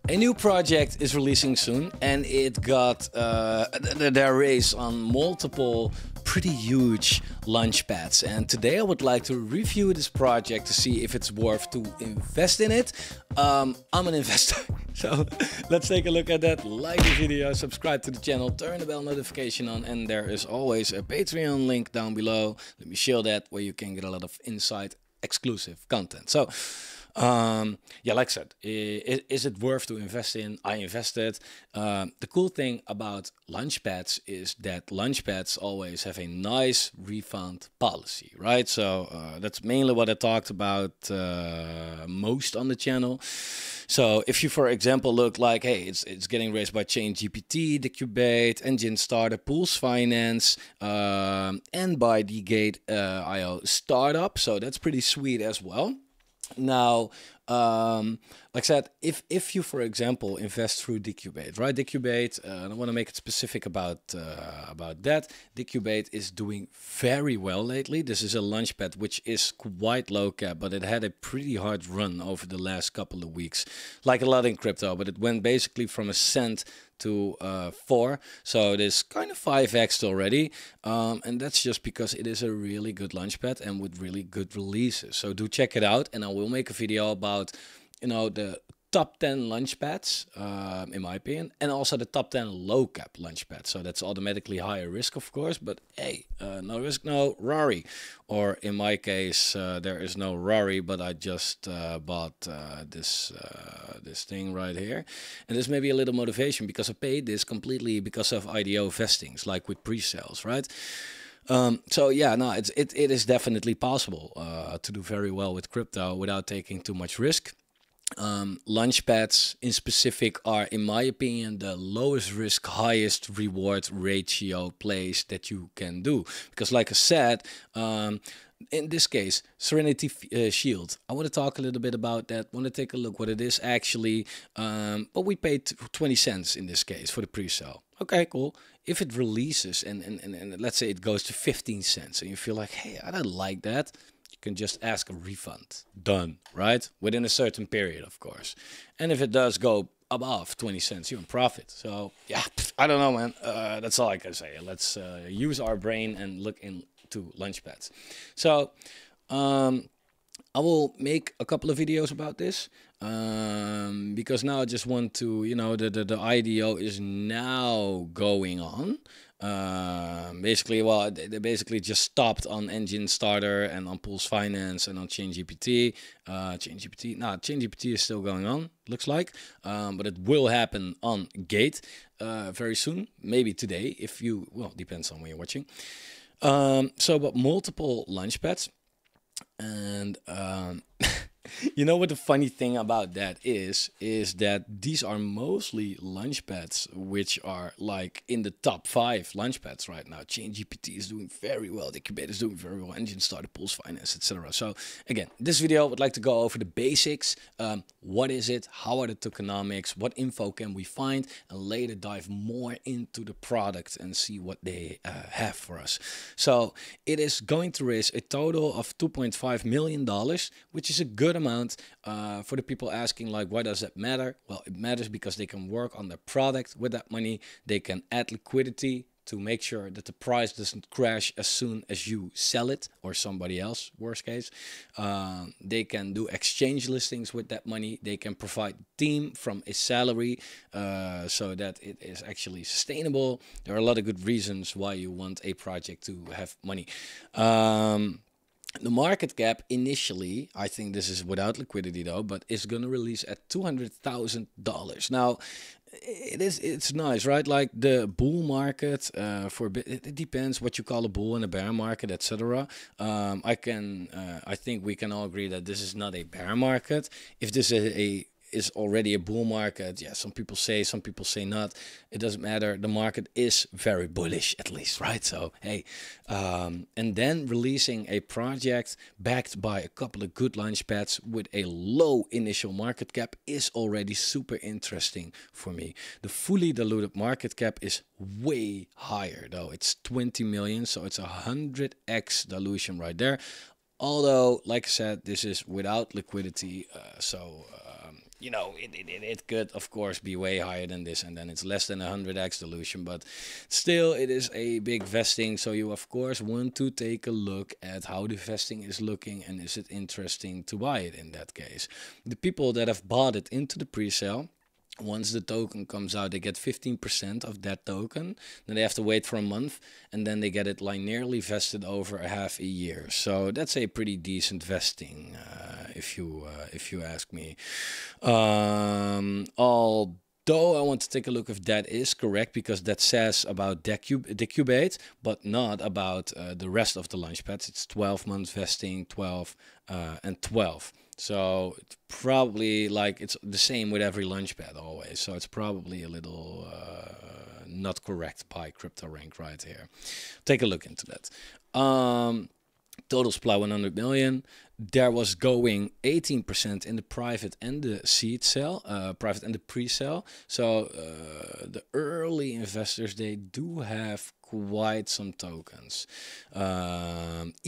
A new project is releasing soon, and it got their race on multiple pretty huge launch pads. And today I would like to review this project to see if it's worth to invest in it. I'm an investor, so let's take a look at that. Like the video, subscribe to the channel, turn the bell notification on, and there is always a Patreon link down below. Let me show that, where you can get a lot of inside exclusive content. So yeah, like I said, is it worth to invest in? I invested. The cool thing about launchpads is that launchpads always have a nice refund policy, right? So that's mainly what I talked about most on the channel. So if you, for example, look like, hey, it's getting raised by ChainGPT, Decubate, Engine Starter, Pools Finance, and by the Gate IO startup. So that's pretty sweet as well. Now, like I said, if you, for example, invest through Decubate, right? Decubate, I don't want to make it specific about that. Decubate is doing very well lately. This is a launchpad which is quite low cap, but it had a pretty hard run over the last couple of weeks, like a lot in crypto. But it went basically from a cent to 4, so it is kind of 5x already, and that's just because it is a really good launchpad and with really good releases. So do check it out, and I will make a video about, you know, the top 10 launchpads in my opinion, and also the top 10 low cap launchpads. So that's automatically higher risk, of course, but hey, no risk, no Rari. Or in my case, there is no Rari, but I just bought this thing right here, and this may be a little motivation because I paid this completely because of IDO vestings, like with pre-sales, right? So yeah, no, it is definitely possible to do very well with crypto without taking too much risk. Launchpads in specific are, in my opinion, the lowest risk, highest reward ratio plays that you can do. Because like I said, in this case, Serenity Shield, I want to talk a little bit about that. Want to take a look what it is actually. But we paid 20 cents in this case for the pre-sale. Okay, cool. If it releases and let's say it goes to 15 cents and you feel like, hey, I don't like that, can just ask a refund. Done, right? Within a certain period, of course. And if it does go above 20 cents, you're in profit. So yeah, I don't know, man. That's all I can say. Let's use our brain and look into launchpads. So I will make a couple of videos about this because now I just want to, you know, the IDO is now going on. Basically, well, they basically just stopped on Engine Starter and on Pools Finance and on ChainGPT. ChainGPT is still going on, looks like, but it will happen on Gate very soon, maybe today, if you, well, depends on when you're watching. So, but multiple launchpads, and you know what the funny thing about that is that these are mostly launchpads which are like in the top 5 launchpads right now. ChainGPT is doing very well, Decubate is doing very well, Engine Starter, Pools Finance, etc. So again, this video I would like to go over the basics. What is it? How are the tokenomics? What info can we find? And later dive more into the product and see what they have for us. So it is going to raise a total of $2.5 million, which is a good amount. For the people asking, like, why does that matter? Well, it matters because they can work on their product with that money. They can add liquidity to make sure that the price doesn't crash as soon as you sell it, or somebody else, worst case. They can do exchange listings with that money. They can provide team from a salary so that it is actually sustainable. There are a lot of good reasons why you want a project to have money. The market cap initially, I think this is without liquidity though, but is going to release at $200,000. Now, it's nice, right? Like the bull market for it depends what you call a bull and a bear market, etc. I think we can all agree that this is not a bear market. If this is already a bull market, yeah, some people say not. It doesn't matter. The market is very bullish, at least, right? So hey, and then releasing a project backed by a couple of good launchpads with a low initial market cap is already super interesting for me. The fully diluted market cap is way higher though. It's 20 million, so it's 100x dilution right there. Although, like I said, this is without liquidity, you know, it could of course be way higher than this, and then it's less than 100x dilution, but still it is a big vesting. So you of course want to take a look at how the vesting is looking, and is it interesting to buy it in that case. The people that have bought it into the pre-sale, once the token comes out, they get 15% of that token. Then they have to wait for a month, and then they get it linearly vested over a half a year. So that's a pretty decent vesting, if you ask me. Although I want to take a look if that is correct, because that says about decubate, but not about the rest of the launchpads. It's 12 months vesting, 12 and 12. So it's probably like it's the same with every launchpad always. So it's probably a little not correct by CryptoRank right here. Take a look into that. Total supply 100 million. There was going 18% in the private and the seed sale, private and the pre-sale. So the early investors, they do have quite some tokens.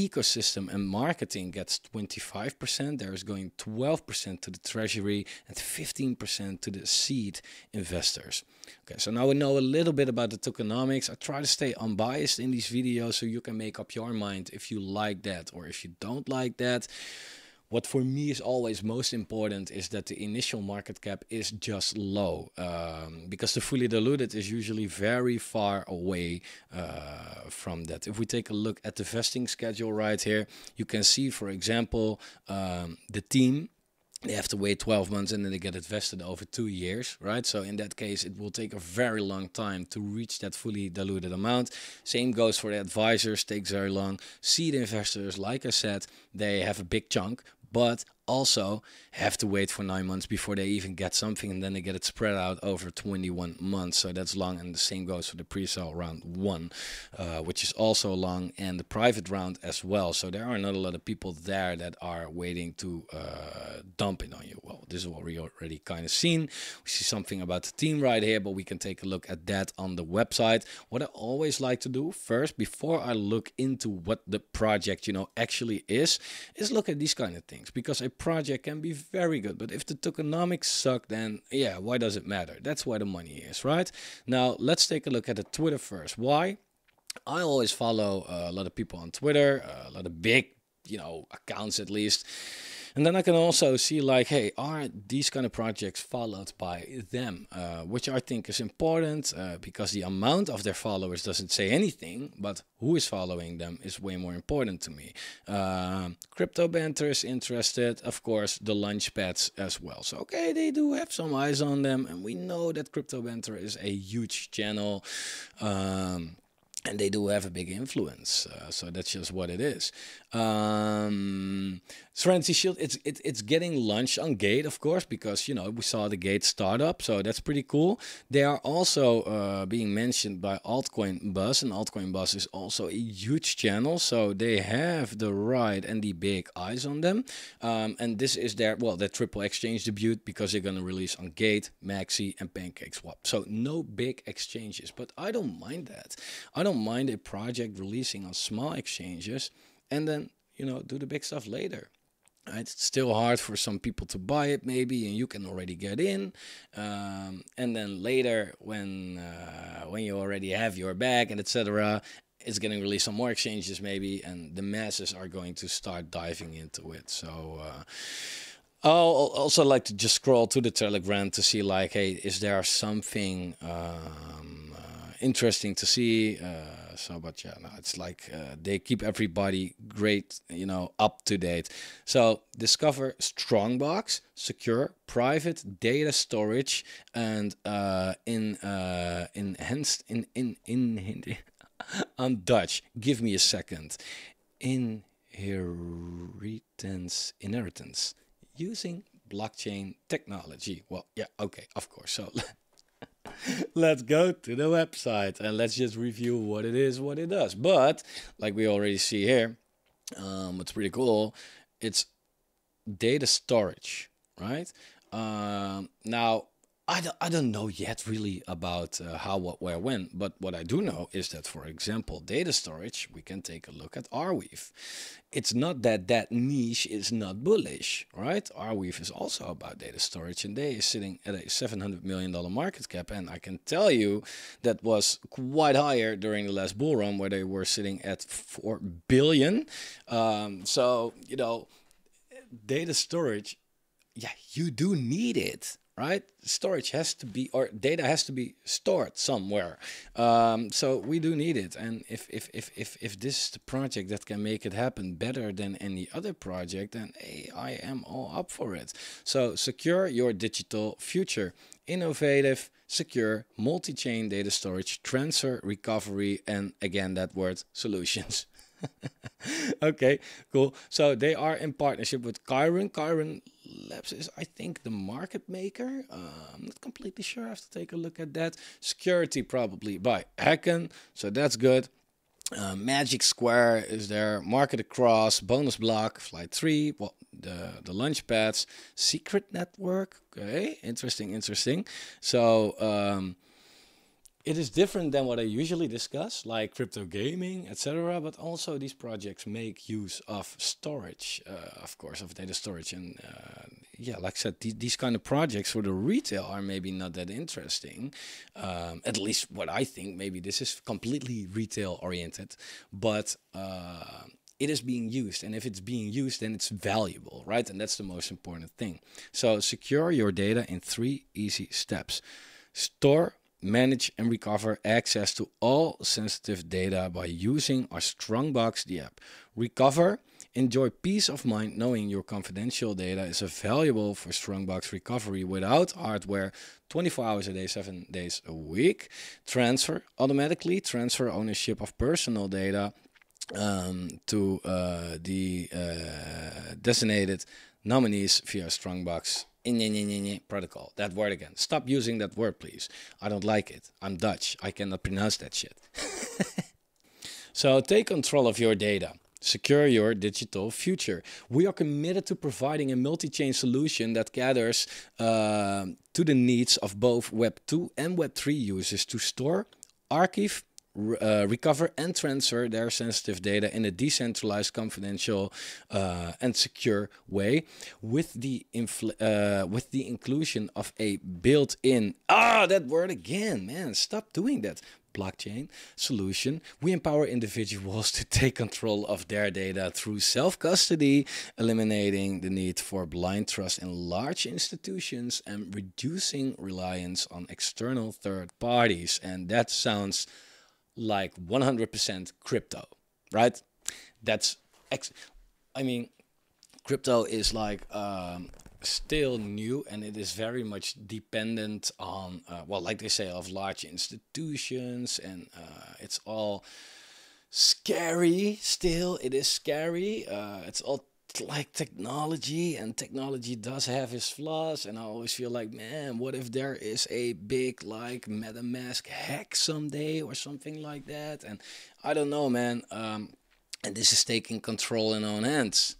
Ecosystem and marketing gets 25%. There is going 12% to the treasury and 15% to the seed investors. Okay, so now we know a little bit about the tokenomics. I try to stay unbiased in these videos so you can make up your mind if you like that or if you don't like that. What for me is always most important is that the initial market cap is just low, because the fully diluted is usually very far away from that. If we take a look at the vesting schedule right here, you can see, for example, the team. They have to wait 12 months and then they get it vested over 2 years, right? So in that case, it will take a very long time to reach that fully diluted amount. Same goes for the advisors, takes very long. Seed investors, like I said, they have a big chunk, but also have to wait for 9 months before they even get something, and then they get it spread out over 21 months. So that's long, and the same goes for the pre-sale round 1, which is also long, and the private round as well. So there are not a lot of people there that are waiting to dump it on you. Well, this is what we already kind of seen. We see something about the team right here, but we can take a look at that on the website. What I always like to do first, before I look into what the project, you know, actually is look at these kind of things, because a project can be very good, but if the tokenomics suck, then yeah, why does it matter? That's where the money is, right? Now let's take a look at the Twitter first. Why? I always follow a lot of people on Twitter, a lot of big, you know, accounts at least. And then I can also see like, hey, are these kind of projects followed by them? Which I think is important, because the amount of their followers doesn't say anything, but who is following them is way more important to me. Crypto banter is interested, of course, the launchpads as well. So, okay, they do have some eyes on them, and we know that Crypto banter is a huge channel. And they do have a big influence, so that's just what it is. Serenity Shield, it's getting launched on Gate, of course, because, you know, we saw the Gate startup, so that's pretty cool. They are also being mentioned by Altcoin Buzz, and Altcoin Buzz is also a huge channel, so they have the right and the big eyes on them. And this is their triple exchange debut, because they're going to release on Gate, Maxi, and PancakeSwap. So no big exchanges, but I don't mind that. I don't mind a project releasing on small exchanges and then, you know, do the big stuff later. Right? It's still hard for some people to buy it maybe, and you can already get in, and then later when you already have your bag and etc., it's getting released on more exchanges maybe, and the masses are going to start diving into it. So I'll also like to just scroll to the Telegram to see like, hey, is there something interesting to see? But yeah, no, it's like they keep everybody great, you know, up to date. So discover Strongbox, secure, private data storage, and enhanced in I'm Dutch. Give me a second. Inheritance using blockchain technology. Well, yeah, okay, of course. So let's go to the website and let's just review what it is, what it does. But like we already see here, what's pretty cool, it's data storage, right? Now I don't know yet really about how, what, where, when, but what I do know is that, for example, data storage, we can take a look at Arweave. It's not that that niche is not bullish, right? Arweave is also about data storage, and they are sitting at a $700 million market cap, and I can tell you that was quite higher during the last bull run, where they were sitting at 4 billion. So, you know, data storage, yeah, you do need it, right? Storage has to be, or data has to be stored somewhere. So we do need it. And if this is the project that can make it happen better than any other project, then hey, I am all up for it. So secure your digital future. Innovative, secure, multi-chain data storage, transfer, recovery, and again, that word, solutions. Okay, cool. So they are in partnership with Chiron. Chiron Labs is, I think, the market maker. I'm not completely sure. I have to take a look at that. Security probably by Hacken. So that's good. Magic Square is there. Market Across, Bonus Block, Flight 3, well, the launch pads, Secret Network. Okay, interesting. So it is different than what I usually discuss, like crypto gaming, etc. But also these projects make use of storage, of course, of data storage. And yeah, like I said, these kind of projects for the retail are maybe not that interesting. At least what I think, maybe this is completely retail oriented, but it is being used. And if it's being used, then it's valuable, right? And that's the most important thing. So secure your data in 3 easy steps. Store, manage and recover access to all sensitive data by using our Strongbox, the app. Recover, enjoy peace of mind knowing your confidential data is available for Strongbox recovery without hardware, 24 hours a day, 7 days a week. Transfer, automatically transfer ownership of personal data to the designated nominees via Strongbox protocol. That word again. Stop using that word, please. I don't like it. I'm Dutch. I cannot pronounce that shit. So take control of your data. Secure your digital future. We are committed to providing a multi-chain solution that gathers to the needs of both Web 2 and Web 3 users to store, archive, recover and transfer their sensitive data in a decentralized, confidential, and secure way, with the inclusion of a built-in that word again, man, stop doing that, blockchain solution. We empower individuals to take control of their data through self-custody, eliminating the need for blind trust in large institutions and reducing reliance on external third parties. And that sounds like 100% crypto, right? That's, I mean, crypto is like still new, and it is very much dependent on, well, like they say, of large institutions, and it's all scary still. It is scary. It's all like technology, and technology does have its flaws, and I always feel like, man, what if there is a big like MetaMask hack someday or something like that? And I don't know, man. And this is taking control in our own hands,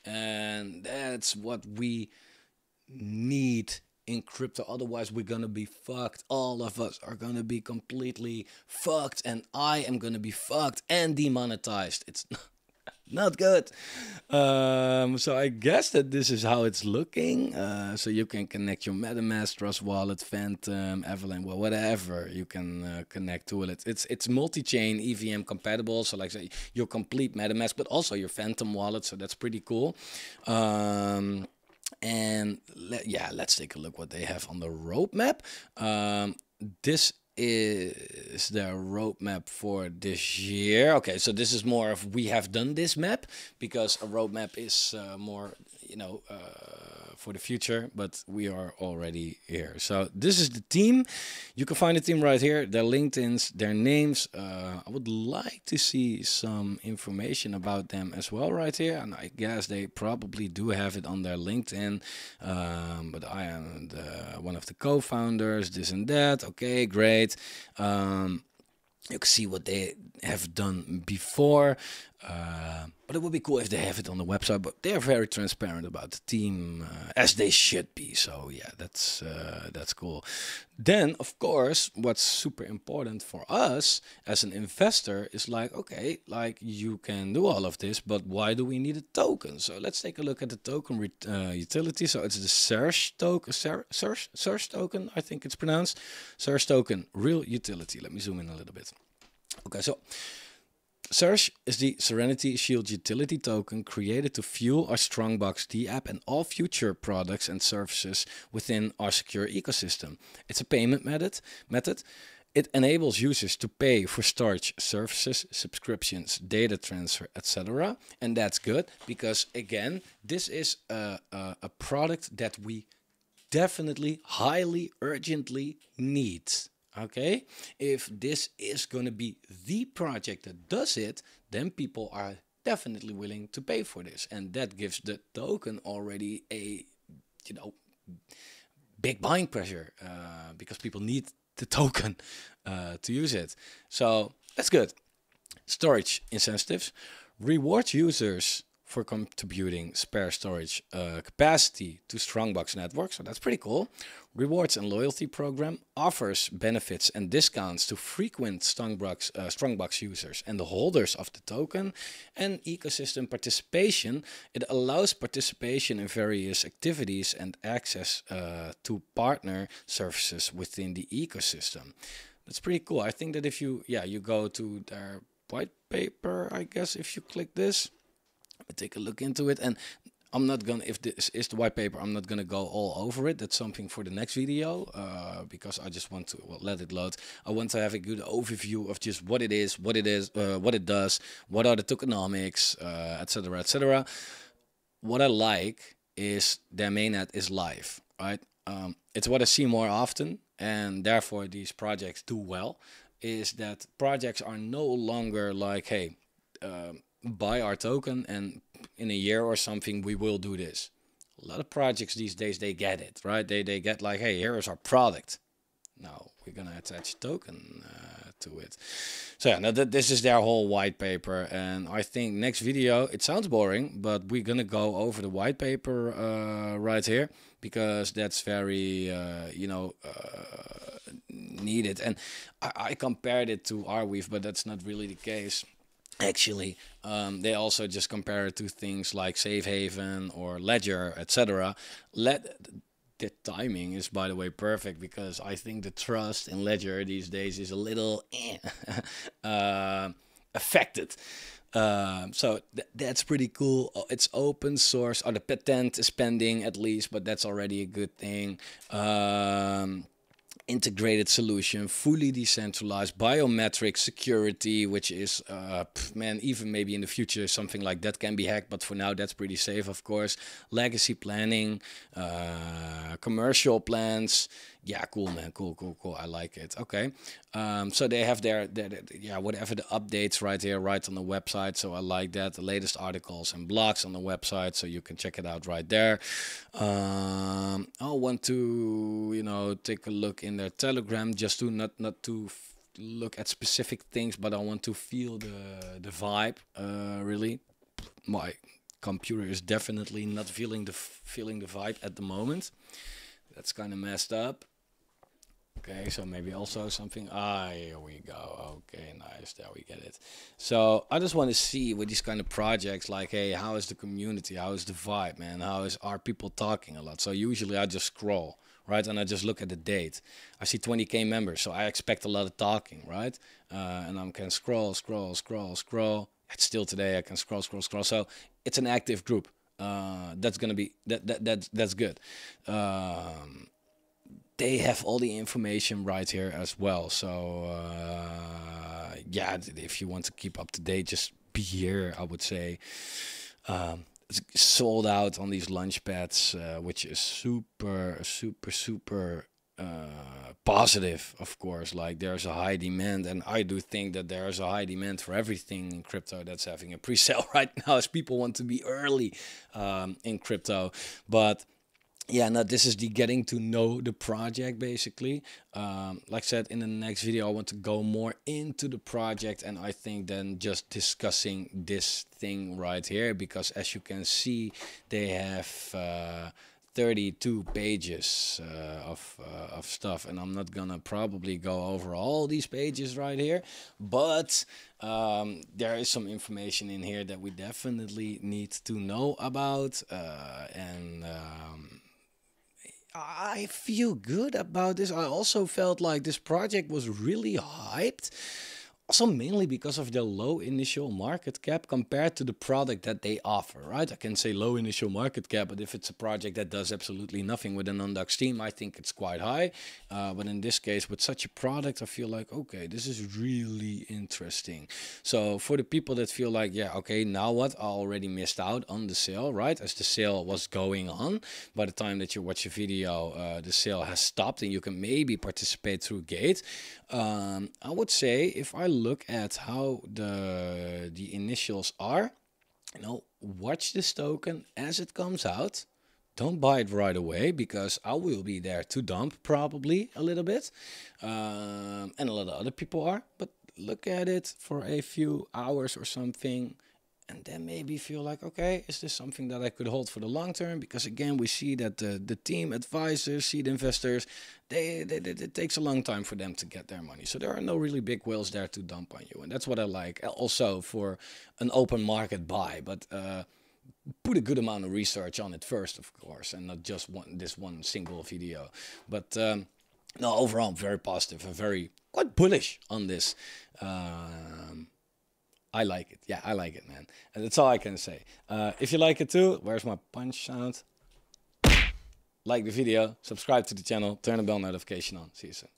and that's what we need in crypto. Otherwise we're gonna be fucked. All of us are gonna be completely fucked, and I am gonna be fucked and demonetized. It's not good. So I guess that this is how it's looking. So you can connect your MetaMask, Trust Wallet, Phantom, Avalanche, well, whatever you can connect to it. It's multi-chain EVM compatible. So like say your complete MetaMask, but also your Phantom wallet. So that's pretty cool. And yeah, let's take a look what they have on the roadmap. This is the roadmap for this year. Okay, so this is more of we have done this map, because a roadmap is more, you know, for the future, but we are already here. So this is the team. You can find the team right here, their LinkedIns, their names. I would like to see some information about them as well right here, and I guess they probably do have it on their LinkedIn, but I am one of the co-founders, this and that. Okay, great. You can see what they have done before. But it would be cool if they have it on the website. But they are very transparent about the team, as they should be. So yeah, that's cool. Then of course, what's super important for us as an investor is like, okay, like you can do all of this, but why do we need a token? So let's take a look at the token utility. So it's the Surge token, Surge token, I think it's pronounced. Surge token, real utility. Let me zoom in a little bit. Okay, so Surge is the Serenity Shield utility token created to fuel our Strongbox D app and all future products and services within our secure ecosystem. It's a payment method. It enables users to pay for storage services, subscriptions, data transfer, etc. And that's good because, again, this is a product that we definitely, highly, urgently need. Okay, if this is going to be the project that does it, then people are definitely willing to pay for this, and that gives the token already a, you know, big buying pressure because people need the token to use it. So that's good. Storage incentives reward users for contributing spare storage capacity to Strongbox network. So that's pretty cool. Rewards and loyalty program offers benefits and discounts to frequent Strongbox users and the holders of the token. And ecosystem participation, it allows participation in various activities and access to partner services within the ecosystem. That's pretty cool. I think that if you go to their white paper, I guess if you click this, take a look into it, and I'm not gonna, if this is the white paper, I'm not gonna go all over it. That's something for the next video because I just want to let it load. I want to have a good overview of just what it is, what it does, what are the tokenomics, etc., etc. What I like is their mainnet is live, right? It's what I see more often, and therefore these projects do well. Is that projects are no longer like, hey, buy our token and in a year or something we will do this. A lot of projects these days, they get it, right? They get like, hey, here is our product. Now we're gonna attach a token to it. So yeah, now this is their whole white paper, and I think next video, it sounds boring, but we're gonna go over the white paper right here because that's very needed. And I compared it to Arweave, but that's not really the case. Actually, they also just compare it to things like Safe Haven or Ledger, etc. The timing is, by the way, perfect because I think the trust in Ledger these days is a little affected. So that's pretty cool. It's open source, or the patent is pending at least, but that's already a good thing. Integrated solution, fully decentralized, biometric security, which is, man, even maybe in the future something like that can be hacked, but for now that's pretty safe, of course. Legacy planning, commercial plans. Yeah, cool, man, cool. I like it. Okay, so they have their whatever the updates right here, right on the website. So I like that. The latest articles and blogs on the website, so you can check it out right there. I want to, take a look in their Telegram, just to not to look at specific things, but I want to feel the vibe. Really, my computer is definitely not feeling the vibe at the moment. That's kind of messed up. Okay, so maybe also something. Here we go. Okay, nice. There we get it. So I just want to see with these kind of projects, like, hey, how is the community? How is the vibe, man? Are people talking a lot? So usually I just scroll, right? And I just look at the date. I see 20K members, so I expect a lot of talking, right? And I can scroll. It's still today. I can scroll. So it's an active group. That's gonna be that's good. They have all the information right here as well. So yeah, if you want to keep up to date, just be here, I would say. It's sold out on these launch pads, which is super positive, of course. Like, there's a high demand, and I do think that there's a high demand for everything in crypto that's having a pre-sale right now, as people want to be early in crypto. But yeah, now this is the getting to know the project basically. Like I said, in the next video, I want to go more into the project, and I think then just discussing this thing right here, because as you can see, they have 32 pages of stuff, and I'm not gonna probably go over all these pages right here, but there is some information in here that we definitely need to know about, and I feel good about this. I also felt like this project was really hyped. Also, mainly because of their low initial market cap compared to the product that they offer, right? I can say low initial market cap, but if it's a project that does absolutely nothing with an undocked team, I think it's quite high. But in this case, with such a product, I feel like, okay, this is really interesting. So for the people that feel like, yeah, okay, now what? I already missed out on the sale, right? As the sale was going on. By the time that you watch the video, the sale has stopped, and you can maybe participate through Gate. I would say if I look at how the initials are, watch this token as it comes out. Don't buy it right away, because I will be there to dump probably a little bit, and a lot of other people are. But look at it for a few hours or something, and then maybe feel like, okay, is this something that I could hold for the long term? Because again, we see that the team advisors, seed investors, it takes a long time for them to get their money. So there are no really big whales there to dump on you. And that's what I like also for an open market buy. But put a good amount of research on it first, of course, and not just this one single video. But no, overall, I'm very positive and very quite bullish on this. I like it. Yeah, I like it, man. And that's all I can say. If you like it too, where's my punch sound? Like the video, subscribe to the channel, turn the bell notification on. See you soon.